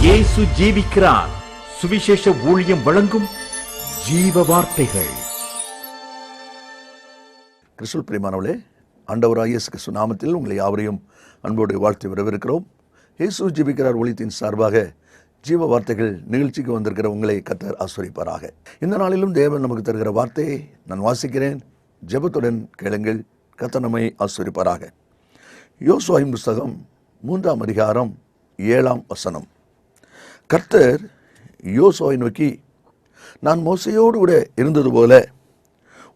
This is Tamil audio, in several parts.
இயேசு ஜீவிக்கிறார். சுவிசேஷ ஊழியம் வழங்கும் ஜீவ வார்த்தைகள். கிறிஸ்துவுக்குள் பிரியமானவர்களே, ஆண்டவராகிய இயேசு கிறிஸ்து நாமத்தில் உங்களை யாவரையும் அன்போடு வாழ்த்தி வரவேற்கிறோம். இயேசு ஜீவிக்கிறார் ஊழியத்தின் சார்பாக ஜீவ வார்த்தைகள் நிகழ்ச்சிக்கு வந்திருக்கிற உங்களை கர்த்தர் ஆசீர்வதிப்பாராக. இந்த நாளிலும் தேவன் நமக்கு தருகிற வார்த்தையை நான் வாசிக்கிறேன். ஜெபத்துடன் கேளுங்கள். கர்த்தர் நம்மை ஆசீர்வதிப்பாராக. யோசுவாவின் புஸ்தகம் 3ஆம் அதிகாரம் 7ஆம் வசனம். கர்த்தர் யோசுவாவை நோக்கி, நான் மோசேயோடு கூட இருந்தது போல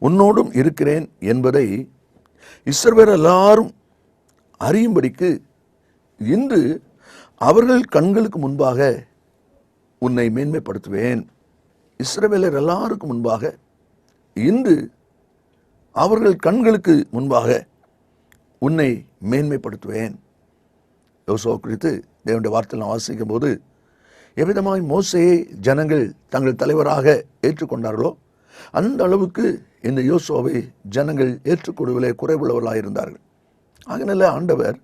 உன்னோடும் இருக்கிறேன் என்பதை இஸ்ரவேலர் எல்லாரும் அறியும்படிக்கு இன்று அவர்கள் கண்களுக்கு முன்பாக உன்னை மேன்மைப்படுத்துவேன். இஸ்ரவேலர் எல்லாருக்கும் முன்பாக இன்று அவர்கள் கண்களுக்கு முன்பாக உன்னை மேன்மைப்படுத்துவேன். யோசுவா குறித்து தேவனுடைய வார்த்தையில் நான் வாசிக்கும் போது, எவ்விதமாய் மோசேயை ஜனங்கள் தங்கள் தலைவராக ஏற்றுக்கொண்டார்களோ அந்த அளவுக்கு இந்த யோசுவாவை ஜனங்கள் ஏற்றுக்கொள்வதிலே குறைவுள்ளவர்களாக இருந்தார்கள். அதனால ஆண்டவர்,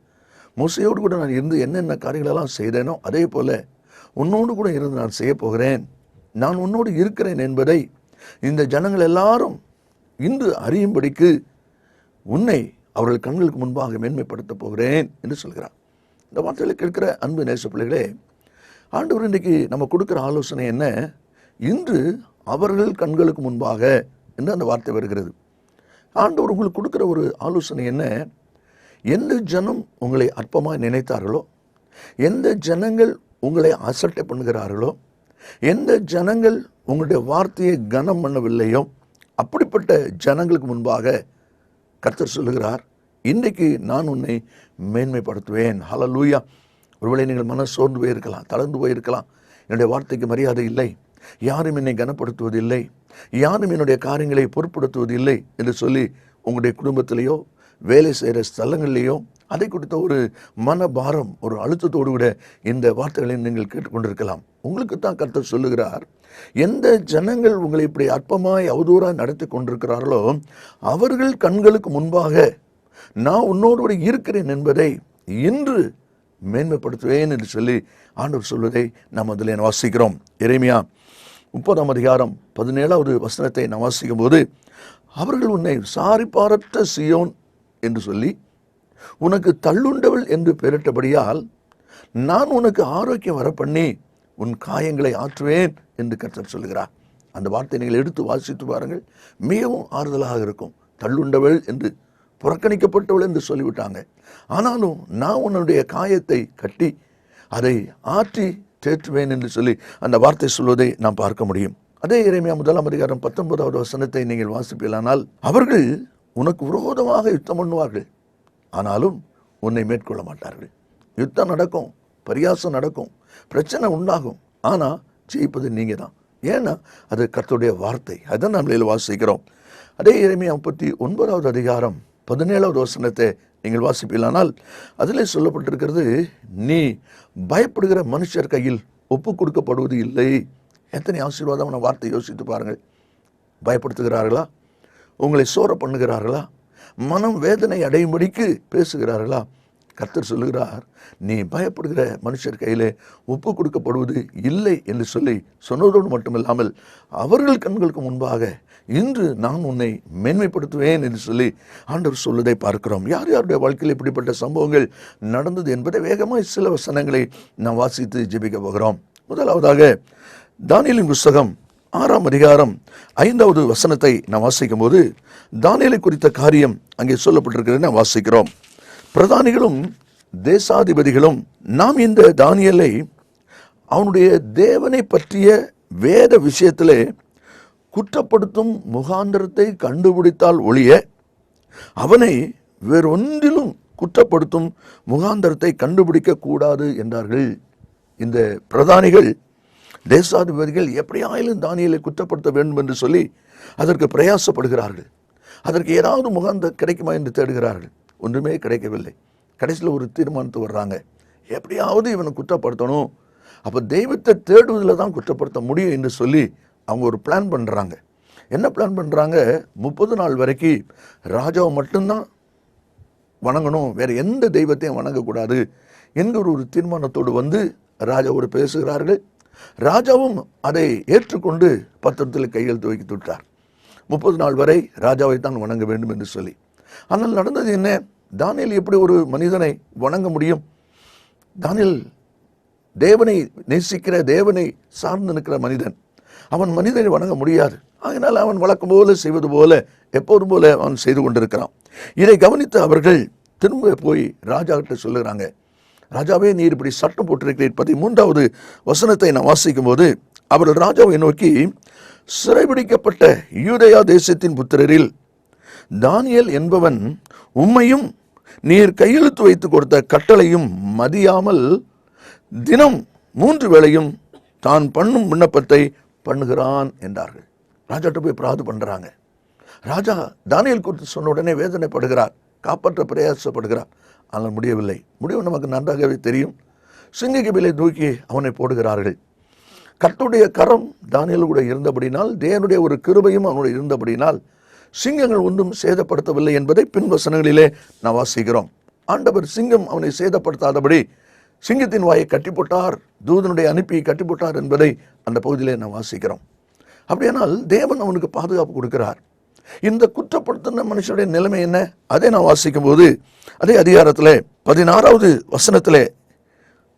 மோசேயோடு கூட நான் இருந்து என்னென்ன காரியங்களெல்லாம் செய்தேனோ அதே போல உன்னோடு கூட இருந்து நான் செய்ய போகிறேன், நான் உன்னோடு இருக்கிறேன் என்பதை இந்த ஜனங்கள் எல்லாரும் இன்று அறியும்படிக்கு உன்னை அவர்கள் கண்களுக்கு முன்பாக மேன்மைப்படுத்த போகிறேன் என்று சொல்கிறார். இந்த வார்த்தைகளை கேட்கிற அன்பு நேச பிள்ளைகளே, ஆண்டவர் இன்றைக்கு நம்ம கொடுக்குற ஆலோசனை என்ன? இன்று அவர்கள் கண்களுக்கு முன்பாக என்று அந்த வார்த்தை வருகிறது. ஆண்டவர் உங்களுக்கு கொடுக்குற ஒரு ஆலோசனை என்ன? எந்த ஜனம் உங்களை அற்பமாய் நினைத்தார்களோ, எந்த ஜனங்கள் உங்களை அசட்டை பண்ணுகிறார்களோ, எந்த ஜனங்கள் உங்களுடைய வார்த்தையை கனம் பண்ணவில்லையோ, அப்படிப்பட்ட ஜனங்களுக்கு முன்பாக கர்த்தர் சொல்லுகிறார், இன்றைக்கு நான் உன்னை மேன்மைப்படுத்துவேன். ஹல்லேலூயா. ஒருவேளை நீங்கள் மன சோர்ந்து போயிருக்கலாம், தளர்ந்து போயிருக்கலாம். என்னுடைய வார்த்தைக்கு மரியாதை இல்லை, யாரும் என்னை கனப்படுத்துவதில்லை, யாரும் என்னுடைய காரியங்களை பொருட்படுத்துவதில்லை என்று சொல்லி உங்களுடைய குடும்பத்திலேயோ வேலை செய்கிற ஸ்தலங்களிலேயோ அதை குறித்த ஒரு மனபாரம், ஒரு அழுத்தத்தோடு கூட இந்த வார்த்தைகளை நீங்கள் கேட்டுக்கொண்டிருக்கலாம். உங்களுக்கு தான் கர்த்தர் சொல்லுகிறார், எந்த ஜனங்கள் உங்களை இப்படி அற்பமாய் அவதூறாக நடத்தி கொண்டிருக்கிறார்களோ அவர்கள் கண்களுக்கு முன்பாக நான் உன்னோடு கூட இருக்கிறேன் என்பதை இன்று மேன்மைப்படுத்துவேன் என்று சொல்லி ஆண்டவர் சொல்வதை நாம் அதில் வாசிக்கிறோம். எரேமியா 30ஆம் அதிகாரம் 17வது வசனத்தை நாம் வாசிக்கும் போது, அவர்கள் உன்னை விசாரிப்பாரற்ற சீயோன் என்று சொல்லி உனக்கு தள்ளுண்டவள் என்று பெயரிட்டபடியால் நான் உனக்கு ஆரோக்கியம் வரப்பண்ணி உன் காயங்களை ஆற்றுவேன் என்று கர்த்தர் சொல்லுகிறார். அந்த வார்த்தை நீங்கள் எடுத்து வாசித்து பாருங்கள், மிகவும் ஆறுதலாக இருக்கும். தள்ளுண்டவள் என்று, புறக்கணிக்கப்பட்டவள் என்று சொல்லிவிட்டாங்க. ஆனாலும் நான் உன்னுடைய காயத்தை கட்டி அதை ஆற்றி தேற்றுவேன் என்று சொல்லி அந்த வார்த்தை சொல்வதை நாம் பார்க்க முடியும். அதே எரேமியா 1ஆம் அதிகாரம் 19வது வசனத்தை நீங்கள் வாசிப்பீர்களானால், அவர்கள் உனக்கு விரோதமாக யுத்தம் பண்ணுவார்கள், ஆனாலும் உன்னை மேற்கொள்ள மாட்டார்கள். யுத்தம் நடக்கும், பரியாசம் நடக்கும், பிரச்சனை உண்டாகும், ஆனால் ஜெயிப்பது நீங்கள் தான். ஏன்னா அது கர்த்தருடைய வார்த்தை. அதான் நம்மள வாசிக்கிறோம். அதே எரேமியா 39வது அதிகாரம் 17வது வசனத்தை நீங்கள் வாசிப்பீர்களானால் அதில் சொல்லப்பட்டிருக்கிறது, நீ பயப்படுகிற மனுஷர் கையில் ஒப்பு கொடுக்கப்படுவது இல்லை. எத்தனை ஆசீர்வாதமான வார்த்தை, யோசித்து பாருங்கள். பயப்படுத்துகிறார்களா? உங்களை சோர பண்ணுகிறார்களா? மனம் வேதனை அடையும்படிக்கு பேசுகிறார்களா? கர்த்தர் சொல்லுகிறார், நீ பயப்படுகிற மனுஷர் கையிலே ஒப்பு கொடுக்கப்படுவது இல்லை என்று சொல்லி சொன்னதோடு மட்டுமில்லாமல் அவர்கள் கண்களுக்கு முன்பாக இன்று நான் உன்னை மேன்மைப்படுத்துவேன் என்று சொல்லி ஆண்டவர் சொல்வதை பார்க்கிறோம். யார் யாருடைய வாழ்க்கையில் இப்படிப்பட்ட சம்பவங்கள் நடந்தது என்பதை வேகமாக சில வசனங்களை நாம் வாசித்து ஜெபிக்க போகிறோம். முதலாவதாக தானியேலின் புஸ்தகம் 6ஆம் அதிகாரம் 5வது வசனத்தை நாம் வாசிக்கும் போது, தானியேலை குறித்த காரியம் அங்கே சொல்லப்பட்டிருக்கிறது நாம் வாசிக்கிறோம். பிரதானிகளும் தேசாதிபதிகளும் நாம் இந்த தானியேலை அவனுடைய தேவனை பற்றிய வேத விஷயத்திலே குற்றப்படுத்தும் முகாந்திரத்தை கண்டுபிடித்தால் ஒழிய அவனை வேறொன்றிலும் குற்றப்படுத்தும் முகாந்திரத்தை கண்டுபிடிக்க கூடாது என்றார்கள். இந்த பிரதானிகள் தேசாதிபதிகள் எப்படியாயிலும் தானியேலை குற்றப்படுத்த வேண்டும் என்று சொல்லி அதற்கு பிரயாசப்படுகிறார்கள். அதற்கு ஏதாவது முகாந்திரம் கிடைக்குமா என்று தேடுகிறார்கள். ஒன்றுமே கிடைக்கவில்லை. கடைசியில் ஒரு தீர்மானத்து வர்றாங்க, எப்படியாவது இவனை குற்றப்படுத்தணும், அப்போ தெய்வத்தை தேடுவதில் தான் குற்றப்படுத்த முடியும் என்று சொல்லி அவங்க ஒரு பிளான் பண்ணுறாங்க. என்ன பிளான் பண்ணுறாங்க? 30 நாள் வரைக்கும் ராஜாவை மட்டும்தான் வணங்கணும், வேறு எந்த தெய்வத்தையும் வணங்கக்கூடாது என்கிற ஒரு தீர்மானத்தோடு வந்து ராஜாவோடு பேசுகிறார்கள். ராஜாவும் அதை ஏற்றுக்கொண்டு பத்திரத்தில் கையெழுத்து வைத்து விட்டார். 30 நாள் வரை ராஜாவை தான் வணங்க வேண்டும் என்று சொல்லி. ஆனால் நடந்தது என்ன? தானியேல் எப்படி ஒரு மனிதனை வணங்க முடியும்? தானியேல் தேவனை நேசிக்கிற, தேவனை சார்ந்து நிற்கிற மனிதன். அவன் மனிதனை வணங்க முடியாது. அதனால் அவன் வழக்கம் போல செய்வது போல, எப்போதும் போல அவன் செய்து கொண்டிருக்கிறான். இதை கவனித்து அவர்கள் திரும்ப போய் ராஜா கிட்ட சொல்லுகிறாங்க, ராஜாவே, நீர் இப்படி சட்டம் போட்டிருக்கிறீர். 13வது வசனத்தை நான் வாசிக்கும் போது அவர்கள் ராஜாவை நோக்கி, சிறைபிடிக்கப்பட்ட யூதேயா தேசத்தின் புத்திரரில் தானியேல் என்பவன் உம்மையும் நீர் கையெழுத்து வைத்து கொடுத்த கட்டளையும் மதியாமல் தினம் 3 வேளையும் தான் பண்ணும் விண்ணப்பத்தை பண்ணுகிறான் என்றார்கள். ராஜாட்ட போய் பிரார்த்தனை பண்றாங்க. ராஜா தானியேல் குறித்து சொன்ன உடனே வேதனைப்படுகிறார், காப்பாற்ற பிரயாசப்படுகிறார். ஆனால் முடியவில்லை. முடிவு நமக்கு நன்றாகவே தெரியும். சிங்கக்கபிலை தூக்கி அவனை போடுகிறார்கள். கர்த்தருடைய கரம் தானியேல் கூட இருந்தபடினால், தேவனுடைய ஒரு கிருபையும் அவனுடைய இருந்தபடினால் சிங்கங்கள் ஒன்றும் சேதப்படுத்தவில்லை என்பதை பின் வசனங்களிலே நாம் வாசிக்கிறோம். ஆண்டவர் சிங்கம் அவனை சேதப்படுத்தாதபடி சிங்கத்தின் வாயை கட்டி போட்டார், தூதனுடைய அனுப்பி கட்டி போட்டார் என்பதை அந்த பகுதியிலே நாம் வாசிக்கிறோம். அப்படியானால் தேவன் அவனுக்கு பாதுகாப்பு கொடுக்கிறார். இந்த குற்றப்படுத்தின மனுஷனுடைய நிலைமை என்ன? அதை நான் வாசிக்கும் போது அதே அதிகாரத்தில் 16வது வசனத்திலே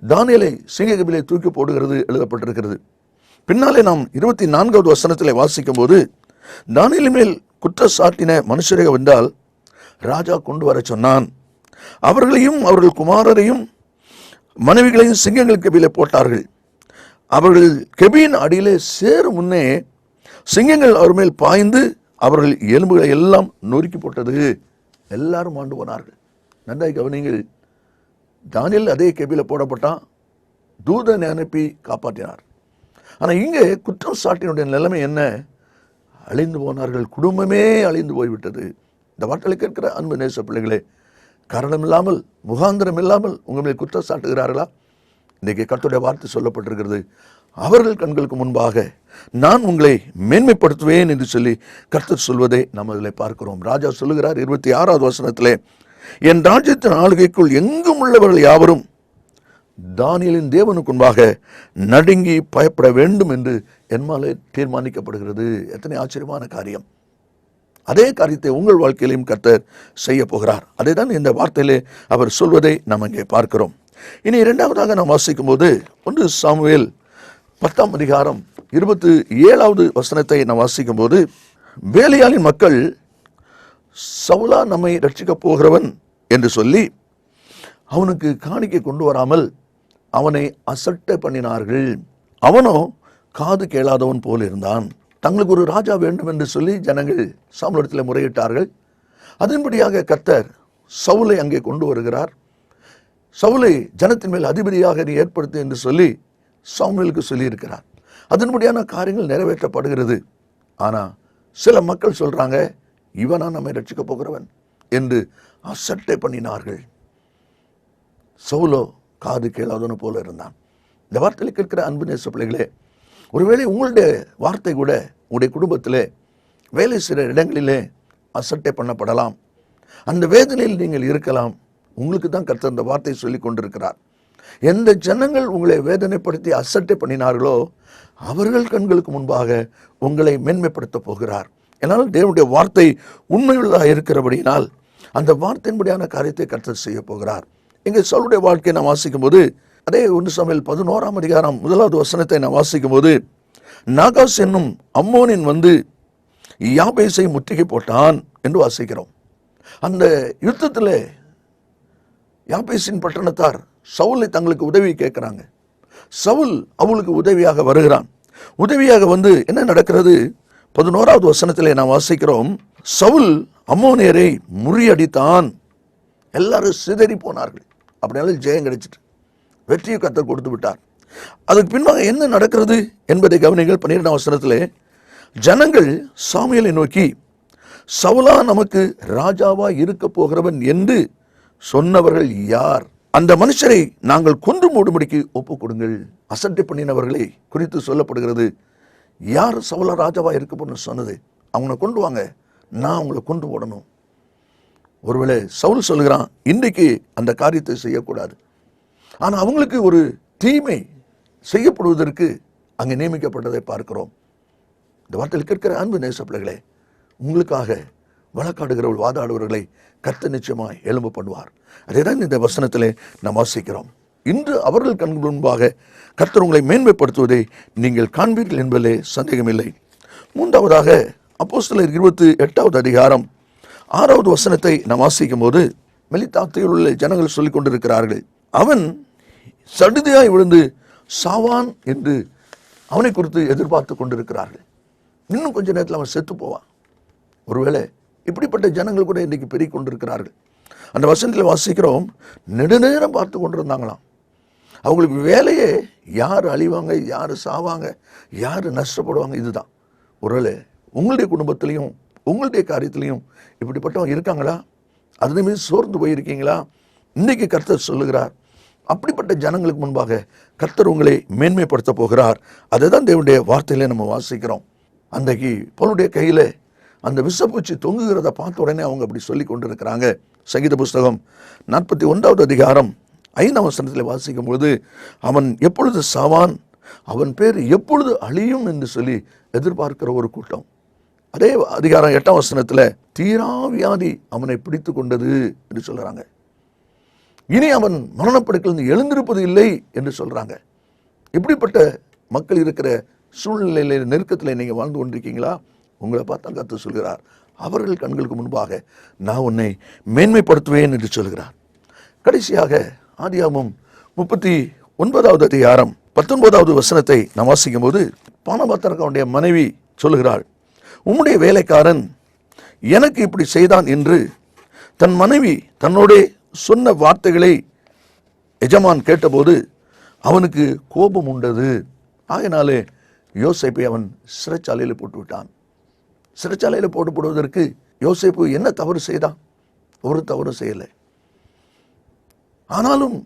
தானியேலை சிங்கக்கபிலை தூக்கி போடுகிறது எழுதப்பட்டிருக்கிறது. பின்னாலே நாம் 24வது வசனத்திலே வாசிக்கும் போது, தானியேலின் மேல் குற்றச்சாட்டின மனுஷரை வந்தால் ராஜா கொண்டு வர சொன்னான். அவர்களையும் அவர்கள் குமாரரையும் மனைவிகளையும் சிங்கங்கள் கபிலே போட்டார்கள். அவர்கள் கெபியின் அடியிலே சேரும் முன்னே சிங்கங்கள் அவர் மேல் பாய்ந்து அவர்கள் எலும்புகளை எல்லாம் நொறுக்கி போட்டது. எல்லாரும் ஆண்டு போனார்கள். நன்றாய் கவனிங்கள். தானியேல் அதே கெபில போடப்பட்டான், தூதனை அனுப்பி காப்பாற்றினார். ஆனால் இங்கே குற்றம் சாட்டினுடைய நிலைமை என்ன? அழிந்து போனார்கள். குடும்பமே அழிந்து போய்விட்டது. இந்த வார்த்தைகளை கேட்கிற அன்பு நேச பிள்ளைகளே, காரணம் இல்லாமல், முகாந்திரம் இல்லாமல் உங்கள் மேல் குற்றம் சாட்டுகிறார்களா? இன்றைக்கு கர்த்தருடைய வார்த்தை சொல்லப்பட்டிருக்கிறது. அவர்கள் கண்களுக்கு முன்பாக நான் உங்களை மேன்மைப்படுத்துவேன் என்று சொல்லி கர்த்தர் சொல்வதை நாம் அதில் பார்க்கிறோம். ராஜா சொல்லுகிறார் 26வது வசனத்திலே, என் ராஜ்யத்தின் ஆளுகைக்குள் எங்கும் உள்ளவர்கள் யாவரும் தானியேலின் தேவனுக்கு முன்பாக நடுங்கி பயப்பட வேண்டும் என்று என்மாலே தீர்மானிக்கப்படுகிறது. எத்தனை ஆச்சரியமான காரியம்! அதே காரியத்தை உங்கள் வாழ்க்கையிலையும் கர்த்தர் செய்ய போகிறார். அதை தான் இந்த வார்த்தையிலே அவர் சொல்வதை நாம் இங்கே பார்க்கிறோம். இனி 2வதாக நாம் வாசிக்கும் போது 1 சாமுவேல் 10ஆம் அதிகாரம் 27வது வசனத்தை நாம் வாசிக்கும் போது, பேலியாலின் மக்கள் சவுலா நம்மை ரட்சிக்கப் போகிறவன் என்று சொல்லி அவனுக்கு காணிக்கை கொண்டு வராமல் அவனை அசட்டை பண்ணினார்கள். அவனோ காது கேளாதவன் போல் இருந்தான். தங்களுக்கு ஒரு ராஜா வேண்டும் என்று சொல்லி ஜனங்கள் சாமுவேலிடத்தில் முறையிட்டார்கள். அதன்படியாக கர்த்தர் சவுலை அங்கே கொண்டு வருகிறார். சவுலை ஜனத்தின் மேல் அதிபதியாக நீ ஏற்படுத்து என்று சொல்லி சாமுவேலுக்கு சொல்லியிருக்கிறார். அதன்படியான காரியங்கள் நிறைவேற்றப்படுகிறது. ஆனால் சில மக்கள் சொல்றாங்க, இவனா நம்மை ரட்சிக்க போகிறவன் என்று அசட்டை பண்ணினார்கள். சவுலோ காது கேளாதவனு போல இருந்தான். இந்த வார்த்தையில் கேட்கிற அன்பு நேச பிள்ளைகளே, ஒருவேளை உங்களுடைய வார்த்தை கூட உங்களுடைய குடும்பத்திலே, வேலை செய்கிற இடங்களிலே அசட்டை பண்ணப்படலாம். அந்த வேதனையில் நீங்கள் இருக்கலாம். உங்களுக்கு தான் கர்த்தர் அந்த வார்த்தை சொல்லி கொண்டிருக்கிறார். எந்த ஜனங்கள் உங்களை வேதனைப்படுத்தி அசட்டை பண்ணினார்களோ அவர்கள் கண்களுக்கு முன்பாக உங்களை மேன்மைப்படுத்த போகிறார். என்னால் தேவனுடைய வார்த்தை உண்மையுள்ளதாக இருக்கிறபடியினால் அந்த வார்த்தையின்படியான காரியத்தை கர்த்தர் செய்ய போகிறார். இங்கே சவுலுடைய வாழ்க்கையை நான் வாசிக்கும் போது, அதே 1 சாமுவேல் 11ஆம் அதிகாரம் 1வது வசனத்தை நான் வாசிக்கும் போது, நாகாஸ் என்னும் அம்மோனின் வந்து யாபேசை முற்றுகை போட்டான் என்று வாசிக்கிறோம். அந்த யுத்தத்தில் யாபேசின் பட்டணத்தார் சவுலை தங்களுக்கு உதவி கேட்கிறாங்க. சவுல் அவளுக்கு உதவியாக வருகிறான். உதவியாக வந்து என்ன நடக்கிறது? 11வது வசனத்திலே நாம் வாசிக்கிறோம், சவுல் அம்மோனியரை முறியடித்தான். எல்லாரும் சிதறி போனார்கள். அப்படினாலும் ஜெயம் கிடைச்சிட்டு வெற்றியை கர்த்தர் கொடுத்து விட்டார். அதுக்கு பின்பாக என்ன நடக்கிறது என்பதை கவனிங்கள். 12ஆம் வசனத்திலே, ஜனங்கள் சாமுவேலை நோக்கி, சவுலா நமக்கு ராஜாவா இருக்க போகிறவன் என்று சொன்னவர்கள் யார்? அந்த மனுஷரை நாங்கள் கொன்று மூடும்படிக்கு ஒப்பு கொடுங்கள். அசட்டை பண்ணினவர்களை குறித்து சொல்லப்படுகிறது. யார் சவுலா ராஜாவா இருக்க போன்னு சொன்னது? அவங்களை கொண்டு வாங்க, நான் அவங்களை கொண்டு போடணும். ஒருவேளை சவுல் சொல்லுகிறான், இன்றைக்கு அந்த காரியத்தை செய்யக்கூடாது. ஆனால் அவங்களுக்கு ஒரு தீமை செய்யப்படுவதற்கு அங்கே நியமிக்கப்பட்டதை பார்க்கிறோம். இந்த வார்த்தையில் கேட்கிற அன்பு நேச பிள்ளைகளே, உங்களுக்காக வழக்காடுகிறவர்கள், வாதாடுபவர்களை கர்த்தர் நிச்சயமாய் எழும்ப பண்ணுவார். அதேதான் இந்த வசனத்திலே நாம் வாசிக்கிறோம். இன்று அவர்கள் கண் முன்பாக கர்த்தர் உங்களை மேன்மைப்படுத்துவதை நீங்கள் காண்பீர்கள் என்பதிலே சந்தேகமில்லை. மூன்றாவதாக அப்போஸ்தலர் 28வது அதிகாரம் 6வது வசனத்தை நாம் வாசிக்கும் போது, மெலித்தாத்தில் உள்ள ஜனங்கள் சொல்லிக் கொண்டிருக்கிறார்கள், அவன் சடுதியாய் விழுந்து சாவான் என்று அவனை குறித்து எதிர்பார்த்து கொண்டிருக்கிறார்கள். இன்னும் கொஞ்ச நேரத்தில் அவன் செத்து போவான். ஒருவேளை இப்படிப்பட்ட ஜனங்கள் கூட இன்றைக்கு பெருகிக் கொண்டிருக்கிறார்கள். அந்த வசனத்தில் வாசிக்கிறோம், நெடுநேரம் பார்த்து கொண்டிருந்தாங்களாம். அவங்களுக்கு வேலையே யார் அழிவாங்க, யார் சாவாங்க, யார் நஷ்டப்படுவாங்க, இதுதான். ஒருவேளை உங்களுடைய குடும்பத்திலையும் உங்களுடைய காரியத்திலையும் இப்படிப்பட்டவங்க இருக்காங்களா? அதனை மீது சோர்ந்து போயிருக்கீங்களா? இன்றைக்கு கர்த்தர் சொல்லுகிறார், அப்படிப்பட்ட ஜனங்களுக்கு முன்பாக கர்த்தர் உங்களை மேன்மைப்படுத்த போகிறார். அதை தான் தேவனுடைய வார்த்தையிலே நம்ம வாசிக்கிறோம். அன்றைக்கு பவுலுடைய கையில் அந்த விஷப்பூச்சி தொங்குகிறத பார்த்த உடனே அவங்க அப்படி சொல்லி கொண்டிருக்கிறாங்க. சங்கீத புஸ்தகம் 41வது அதிகாரம் 5ஆம் வசனத்தில் வாசிக்கும் பொழுது, அவன் எப்பொழுது சாவான், அவன் பேர் எப்பொழுது அழியும் என்று சொல்லி எதிர்பார்க்கிற ஒரு கூட்டம். அதே அதிகாரம் 8ஆம் வசனத்தில் தீராவியாதி அவனை பிடித்து கொண்டது என்று சொல்கிறாங்க. இனி அவன் மரணப்படுக்கையிலிருந்து எழுந்திருப்பது இல்லை என்று சொல்கிறாங்க. இப்படிப்பட்ட மக்கள் இருக்கிற சூழ்நிலையில், நெருக்கத்தில் நீங்கள் வாழ்ந்து கொண்டிருக்கீங்களா? உங்களை பார்த்தா கர்த்தர் சொல்கிறார், அவர்கள் கண்களுக்கு முன்பாக நான் உன்னை மேன்மைப்படுத்துவேன் என்று சொல்கிறார். கடைசியாக ஆதியாகமம் 39வது அதிகாரம் 19வது வசனத்தை நாம் வாசிக்கும் போது, பானபாத்திரனுடைய மனைவி சொல்லுகிறாள், உம்முடைய வேலைக்காரன் எனக்கு இப்படி செய்தான் என்று தன் மனைவி தன்னோட சொன்ன வார்த்தைகளை எஜமான் கேட்டபோது அவனுக்கு கோபம் உண்டது. ஆகையினாலே யோசேப்பை அவன் சிறைச்சாலையில் போட்டு விட்டான். சிறைச்சாலையில் போடுவதற்கு யோசேப்பு என்ன தவறு செய்தான்? ஒரு தவறு செய்யலை. ஆனாலும்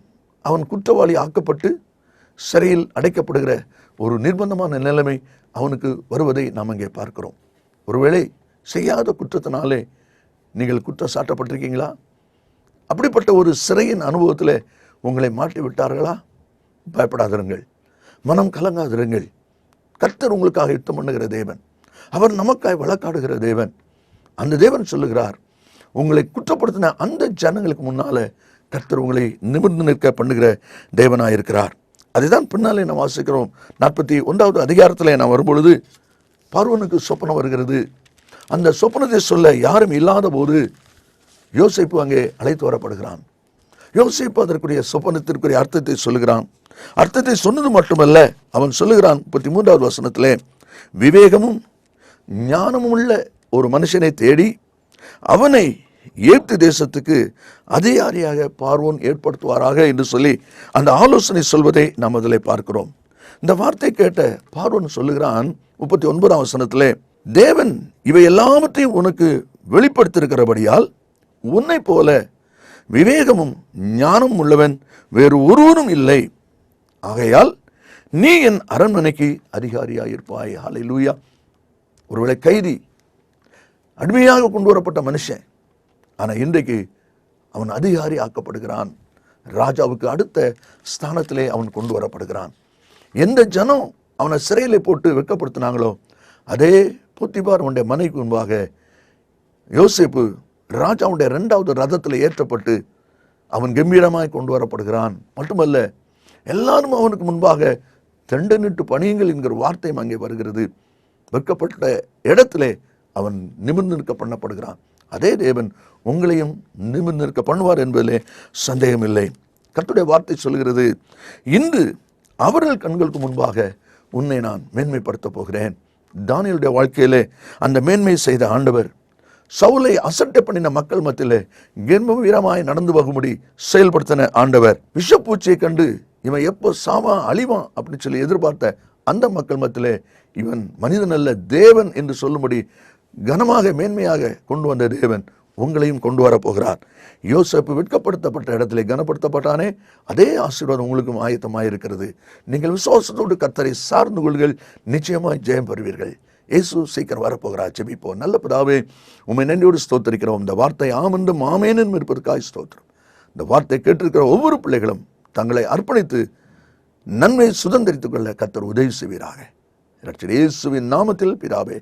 அவன் குற்றவாளி ஆக்கப்பட்டு சிறையில் அடைக்கப்படுகிற ஒரு நிர்பந்தமான நிலைமை அவனுக்கு வருவதை நாம் இங்கே பார்க்கிறோம். ஒருவேளை செய்யாத குற்றத்தினாலே நீங்கள் குற்றம் சாட்டப்பட்டிருக்கீங்களா? அப்படிப்பட்ட ஒரு சிறையின் அனுபவத்தில் உங்களை மாட்டி விட்டார்களா? பயப்படாதிருங்கள், மனம் கலங்காதிருங்கள். கர்த்தர் உங்களுக்காக யுத்தம் பண்ணுகிற தேவன், அவர் நமக்காய் வழக்காடுகிற தேவன். அந்த தேவன் சொல்லுகிறார், உங்களை குற்றப்படுத்தின அந்த ஜனங்களுக்கு முன்னால கர்த்தர் உங்களை நிமிர்ந்து நிற்க பண்ணுகிற தேவனாயிருக்கிறார். அதுதான் பின்னாலே நாம் வாசிக்கிறோம். 41வது அதிகாரத்தில் நாம் வரும்பொழுது பார்வோனுக்கு சொப்பனம் வருகிறது. அந்த சொப்பனத்தை சொல்ல யாரும் இல்லாத போது யோசேப்பு அங்கே அழைத்து வரப்படுகிறான். யோசேப்பு அதற்குரிய சொப்பனத்திற்குரிய அர்த்தத்தை சொல்லுகிறான். அர்த்தத்தை சொன்னது மட்டுமல்ல, அவன் சொல்லுகிறான் 33வது வசனத்திலே, விவேகமும் ஞானமும் உள்ள ஒரு மனுஷனை தேடி அவனை எகிப்து தேசத்துக்கு அதிகாரியாக பார்வோன் ஏற்படுத்துவாராக என்று சொல்லி அந்த ஆலோசனை சொல்வதை நாம் அதில் பார்க்கிறோம். இந்த வார்த்தை கேட்ட பார்வோன் சொல்லுகிறான் 39ஆம் வசனத்திலே, தேவன் இவை எல்லாவற்றையும் உனக்கு வெளிப்படுத்தியிருக்கிறபடியால் உன்னை போல விவேகமும் ஞானமும் உள்ளவன் வேறு ஒருவரும் இல்லை. ஆகையால் நீ என் அரண்மனைக்கு அதிகாரியாயிருப்பாய். ஹல்லேலூயா. ஒருவேளை கைதி, அடிமையாக கொண்டு வரப்பட்ட மனுஷன், ஆனால் இன்றைக்கு அவன் அதிகாரி ஆக்கப்படுகிறான். ராஜாவுக்கு அடுத்த ஸ்தானத்திலே அவன் கொண்டு வரப்படுகிறான். எந்த ஜனம் அவனை சிறையில் போட்டு வெட்கப்படுத்தினாங்களோ அதே போத்திபார் அவனுடைய மனைவிக்கு முன்பாக யோசேப்பு ராஜாவுடைய 2வது ரதத்தில் ஏற்றப்பட்டு அவன் கம்பீரமாய் கொண்டு வரப்படுகிறான். மட்டுமல்ல, எல்லாரும் அவனுக்கு முன்பாக தண்டனிட்டு பணியுங்கள் என்கிற வார்த்தையும் அங்கே வருகிறது. வெட்கப்பட்ட இடத்திலே அவன் நிமிர்ந்து நிற்க பண்ணப்படுகிறான். அதே தேவன் உங்களையும் நிமிர்ந்து நிற்க பண்ணுவார் என்பதிலே சந்தேகமில்லை. கர்த்தருடைய வார்த்தை சொல்கிறது, இன்று அவர்கள் கண்களுக்கு முன்பாக உன்னை நான் மேன்மைப்படுத்த போகிறேன். தானியேலுடைய வாழ்க்கையிலே அந்த மேன்மை செய்த ஆண்டவர் சவுலை அசட்டை பண்ணின மக்கள் மத்தியிலே கம்பீரமாய் நடந்து போகும்படி செயல்படுத்தின ஆண்டவர், விஷப்பூச்சியை கண்டு இவன் எப்போ சாவான் அழிவான் அப்படின்னு சொல்லி எதிர்பார்த்த அந்த மக்கள் மத்தியிலே இவன் மனிதன் அல்ல தேவன் என்று சொல்லும்படி கனமாக மேன்மையாக கொண்டு வந்த தேவன் உங்களையும் கொண்டு வரப்போகிறார். யோசேப்பு வெட்கப்படுத்தப்பட்ட இடத்திலே கனப்படுத்தப்பட்டானே, அதே ஆசீர்வாதம் உங்களுக்கும் ஆயத்தமாயிருக்கிறது. நீங்கள் விசுவாசத்தோடு கர்த்தரை சார்ந்து கொள்ளுங்கள், நிச்சயமாய் ஜெயம் பெறுவீர்கள். இயேசு சீக்கிரம் வரப்போகிறார். ஜெபிப்போம். நல்ல பிதாவே, உம்மை நன்றியோடு ஸ்தோத்திரிக்கிறோம். இந்த வார்த்தை ஆமென்றும் ஆமெனும் இருப்பதற்காய் ஸ்தோத்திரம். இந்த வார்த்தை கேட்டிருக்கிற ஒவ்வொரு பிள்ளைகளும் தங்களை அர்ப்பணித்து நன்மை சுதந்திரித்துக் கொள்ள கர்த்தர் உதவி செய்வீராக. இரட்சகர் இயேசுவின் நாமத்தில் பிதாவே,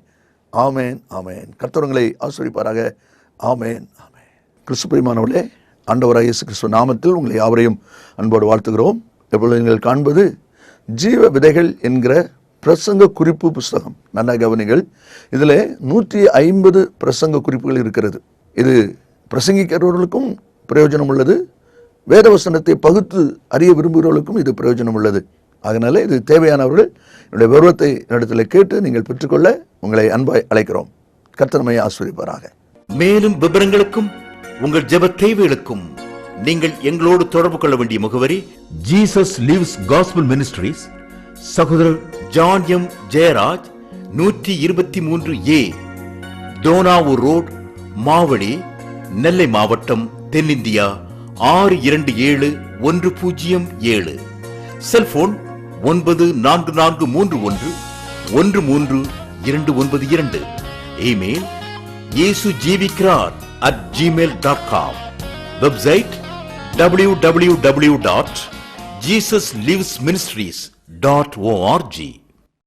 ஆமேன் ஆமேன். கர்த்தர் உங்களை ஆசீர்வதிப்பாராக. ஆமேன் ஆமேன். கிறிஸ்து பிரியமானவர்களே, ஆண்டவராகிய இயேசு கிறிஸ்து நாமத்தில் உங்களை யாவரையும் அன்போடு வாழ்த்துகிறோம். இப்பொழுது நீங்கள் காண்பது ஜீவ விதைகள் என்கிற பிரசங்க குறிப்பு புஸ்தகம். நல்லா கவனிங்கள். இதில் 150 பிரசங்க குறிப்புகள் இருக்கிறது. இது பிரசங்கிக்கிறவர்களுக்கும் பிரயோஜனம் உள்ளது, வேதவசனத்தை பகுத்து அறிய விரும்புகிறவர்களுக்கும் இது பிரயோஜனம் உள்ளது. அதனால இது தேவையானவர்கள் என்னுடைய விவரத்தை இடத்துல கேட்டு நீங்கள் பெற்றுக்கொள்ள உங்களை அன்பாய் அழைக்கிறோம். கர்த்தர் நம்மை ஆசீர்வதிப்பாராக. மேலும் விவரங்களுக்கும் உங்கள் ஜெப தேவைகளுக்கும் நீங்கள் எங்களோடு தொடர்பு கொள்ள வேண்டிய முகவரி ஜீசஸ் லிவ்ஸ் காஸ்பல் மினிஸ்ட்ரீஸ், சகோதரர் John M Jeyaraj, 123A Dohnavur road, Mavadi, Nellai மாவட்டம், தென்னிந்தியா 627107. Cellphone 9443113292. Email yesujivikarar@gmail.com. Website www.jesuslivesministries.org.